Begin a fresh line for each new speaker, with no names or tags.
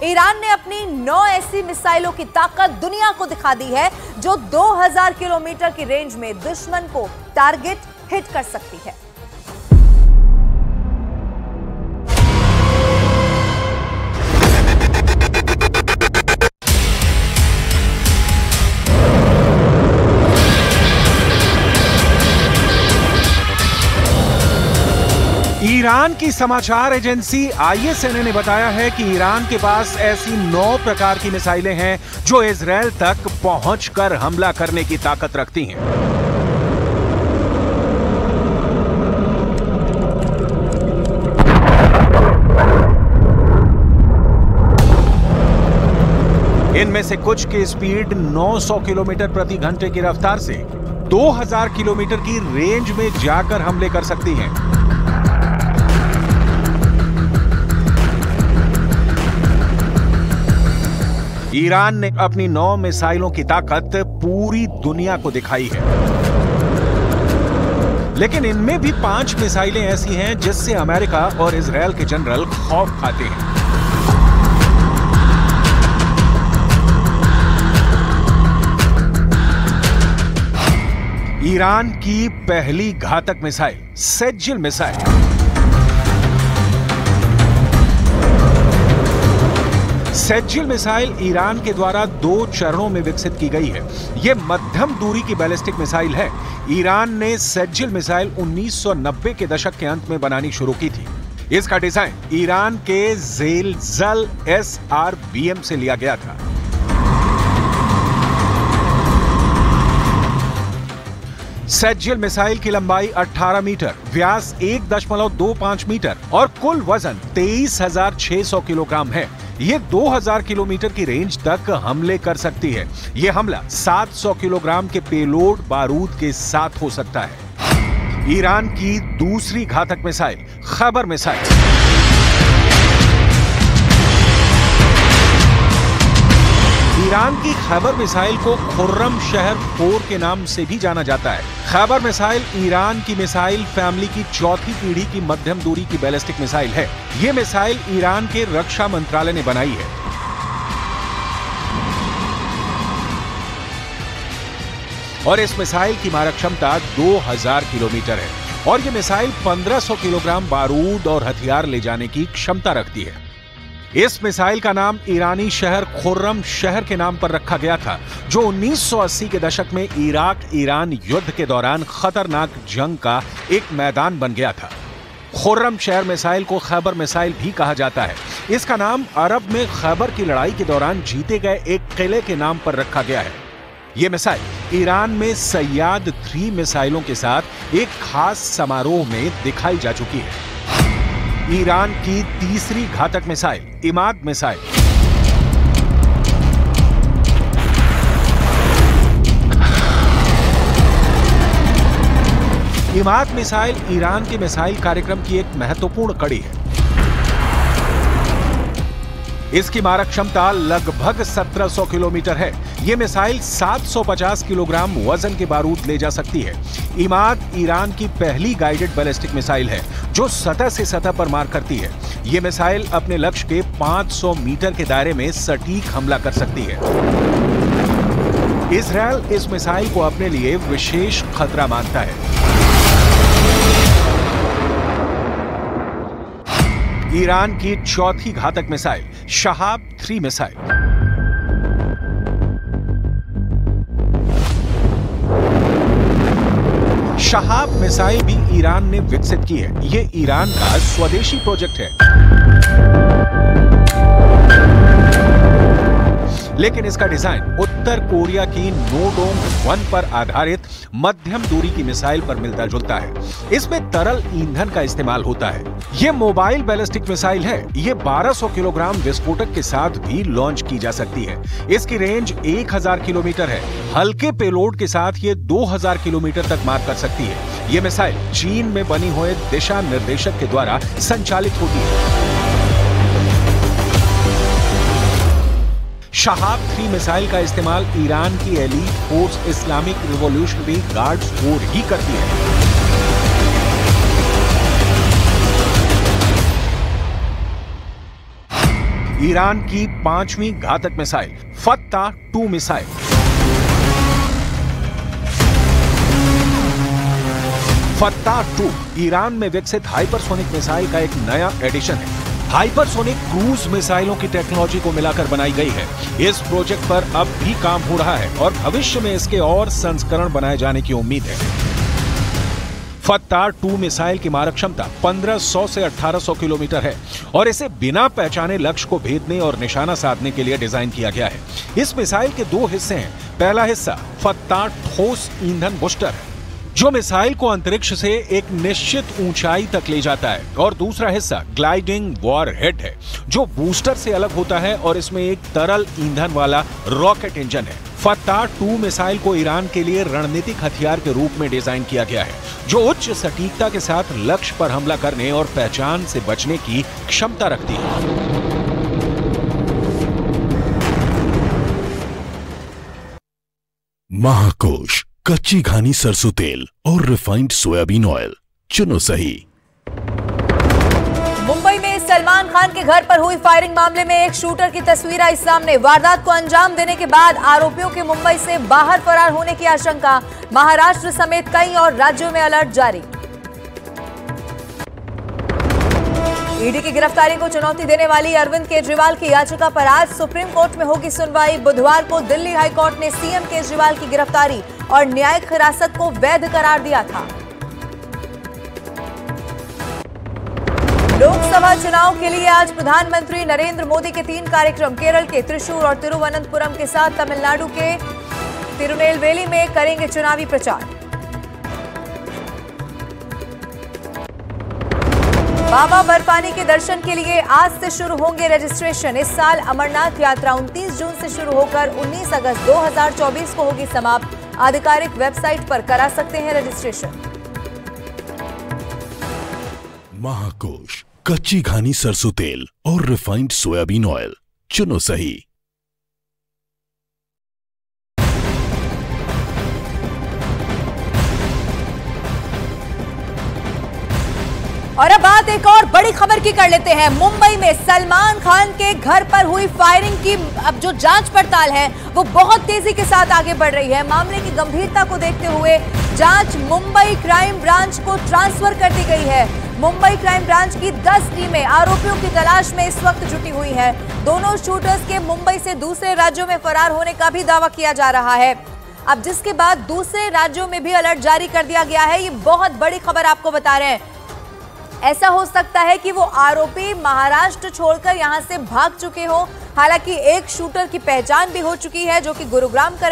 Iran ने अपनी 9 ऐसी मिसाइलों की ताकत दुनिया को दिखा दी है जो 2000 किलोमीटर की रेंज में दुश्मन को टारगेट हिट कर सकती है।
ईरान की समाचार एजेंसी ISNA ने बताया है कि ईरान के पास ऐसी 9 प्रकार की मिसाइलें हैं जो इजरायल तक पहुंचकर हमला करने की ताकत रखती हैं। इनमें से कुछ की स्पीड 900 किलोमीटर प्रति घंटे की रफ्तार से 2000 किलोमीटर की रेंज में जाकर हमले कर सकती हैं। ईरान ने अपनी 9 मिसाइलों की ताकत पूरी दुनिया को दिखाई है, लेकिन इनमें भी 5 मिसाइलें ऐसी हैं जिससे अमेरिका और इजरायल के जनरल खौफ खाते हैं। ईरान की पहली घातक मिसाइल सेज्जिल मिसाइल। सेज्जिल मिसाइल ईरान के द्वारा 2 चरणों में विकसित की गई है। यह मध्यम दूरी की बैलिस्टिक मिसाइल है। ईरान ने सेज्जिल मिसाइल 1990 के दशक के अंत में बनानी शुरू की थी। इसका डिजाइन ईरान के ज़ेलज़ल SRBM से लिया गया था। सेज्जिल मिसाइल की लंबाई 18 मीटर, व्यास 1.25 मीटर और कुल वजन 23,600 किलोग्राम है। ये 2000 किलोमीटर की रेंज तक हमले कर सकती है। यह हमला 700 किलोग्राम के पेलोड बारूद के साथ हो सकता है। ईरान की दूसरी घातक मिसाइल खैबर मिसाइल। ईरान की खैबर मिसाइल को खुर्रम शहर 4 के नाम से भी जाना जाता है। खैबर मिसाइल ईरान की मिसाइल फैमिली की चौथी पीढ़ी की मध्यम दूरी की बैलिस्टिक मिसाइल है। यह मिसाइल ईरान के रक्षा मंत्रालय ने बनाई है। और इस मिसाइल की मारक क्षमता 2000 किलोमीटर है और यह मिसाइल 1500 किलोग्राम बारूद और हथियार ले जाने की क्षमता रखती है। इस मिसाइल का नाम ईरानी शहर खुर्रम शहर के नाम पर रखा गया था, जो 1980 के दशक में इराक ईरान युद्ध के दौरान खतरनाक जंग का एक मैदान बन गया था। खुर्रम शहर मिसाइल को खैबर मिसाइल भी कहा जाता है। इसका नाम अरब में खैबर की लड़ाई के दौरान जीते गए एक किले के नाम पर रखा गया है। यह मिसाइल ईरान में सय्याद 3 मिसाइलों के साथ एक खास समारोह में दिखाई जा चुकी है। ईरान की तीसरी घातक missile Imad missile. Imad missile Iran के मिसाइल कार्यक्रम की एक महत्वपूर्ण कड़ी है। इसकी मारक क्षमता लगभग 1700 किलोमीटर है। यह मिसाइल 750 किलोग्राम वजन के बारूद ले जा सकती है। इमाद ईरान की पहली गाइडेड बैलिस्टिक मिसाइल है जो सतह से सतह पर मार करती है। यह मिसाइल अपने लक्ष्य के 500 मीटर के दायरे में सटीक हमला कर सकती है। इजरायल इस मिसाइल को अपने लिए विशेष खतरा मानता है। ईरान की चौथी घातक missile Shahab 3 missile. Shahab missile भी ईरान ने विकसित की है। यह ईरान का स्वदेशी प्रोजेक्ट है, लेकिन इसका डिजाइन उत्तर कोरिया की नोडोंग 1 पर आधारित मध्यम दूरी की मिसाइल पर मिलता जुलता है। इसमें तरल ईंधन का इस्तेमाल होता है। यह मोबाइल बैलिस्टिक मिसाइल है। यह 1200 किलोग्राम विस्फोटक के साथ भी लॉन्च की जा सकती है। इसकी रेंज 1000 किलोमीटर है। हल्के पेलोड के साथ यह 2000 किलोमीटर तक मार कर सकती है। यह मिसाइल चीन में बनी हुए दिशा निर्देशक के द्वारा संचालित होती है। शहाब 3 मिसाइल का इस्तेमाल ईरान की elite force Islamic revolutionary guards force ही करती है। ईरान की 5वीं घातक मिसाइल फत्ता-2 मिसाइल। फत्ता-2 ईरान में विकसित हाइपरसोनिक मिसाइल का एक नया एडिशन है। हाइपरसोनिक क्रूज मिसाइलों की टेक्नोलॉजी को मिलाकर बनाई गई है। इस प्रोजेक्ट पर अब भी काम हो रहा है और भविष्य में इसके और संस्करण बनाए जाने की उम्मीद है। फत्ता-2 मिसाइल की मारक क्षमता 1500 से 1800 किलोमीटर है और इसे बिना पहचाने लक्ष्य को भेदने और निशाना साधने के लिए डिजाइन किया गया है। इस मिसाइल के 2 हिस्से हैं। पहला हिस्सा फत्ता ठोस ईंधन बूस्टर है, जो मिसाइल को अंतरिक्ष से एक निश्चित ऊंचाई तक ले जाता है, और दूसरा हिस्सा ग्लाइडिंग वॉरहेड है, जो बूस्टर से अलग होता है और इसमें एक तरल ईंधन वाला रॉकेट इंजन है। फत्ता-2 मिसाइल को ईरान के लिए रणनीतिक हथियार के रूप में डिजाइन किया गया है, जो उच्च सटीकता के साथ लक्ष्य पर हमला करने और पहचान से बचने की क्षमता रखती है।
महाकोश कच्ची घानी सरसों तेल और रिफाइंड सोयाबीन ऑयल चुनो सही।
मुंबई में सलमान खान के घर पर हुई फायरिंग मामले में एक शूटर की तस्वीर आई सामने। वारदात को अंजाम देने के बाद आरोपियों के मुंबई से बाहर फरार होने की आशंका। महाराष्ट्र समेत कई और राज्यों में अलर्ट जारी। ईडी की गिरफ्तारी को चुनौती देने वाली अरविंद केजरीवाल की याचिका पर आज सुप्रीम कोर्ट में होगी सुनवाई। बुधवार को दिल्ली हाईकोर्ट ने सीएम केजरीवाल की गिरफ्तारी और न्यायिक हिरासत को वैध करार दिया था। लोकसभा चुनाव के लिए आज प्रधानमंत्री नरेंद्र मोदी के 3 कार्यक्रम केरल के त्रिशूर और तिरुवनंतपुरम के साथ तमिलनाडु के तिरुनेलवेली में करेंगे चुनावी प्रचार। बाबा बर्फानी के दर्शन के लिए आज से शुरू होंगे रजिस्ट्रेशन। इस साल अमरनाथ यात्रा 29 जून से शुरू होकर 19 अगस्त 2024 को होगी समाप्त। आधिकारिक वेबसाइट पर करा सकते हैं रजिस्ट्रेशन।
महाकोश कच्ची घानी सरसों तेल और रिफाइंड सोयाबीन ऑयल चुनो सही।
और अब बात एक और बड़ी खबर की कर लेते हैं। मुंबई में सलमान खान के घर पर हुई फायरिंग की अब जो जांच पड़ताल है वो बहुत तेजी के साथ आगे बढ़ रही है। मामले की गंभीरता को देखते हुए जांच मुंबई क्राइम ब्रांच को ट्रांसफर कर दी गई है। मुंबई क्राइम ब्रांच की 10 टीमें आरोपियों की तलाश में इस वक्त जुटी हुई हैं। दोनों शूटर्स के मुंबई से दूसरे राज्यों में फरार होने का भी दावा किया जा रहा है। अब जिसके बाद दूसरे राज्यों में भी अलर्ट जारी कर दिया गया है। ये बहुत बड़ी खबर आपको बता रहे हैं। ऐसा हो सकता है कि वो आरोपी महाराष्ट्र छोड़कर यहां से भाग चुके हो। हालांकि एक शूटर की पहचान भी हो चुकी है जो कि गुरुग्राम का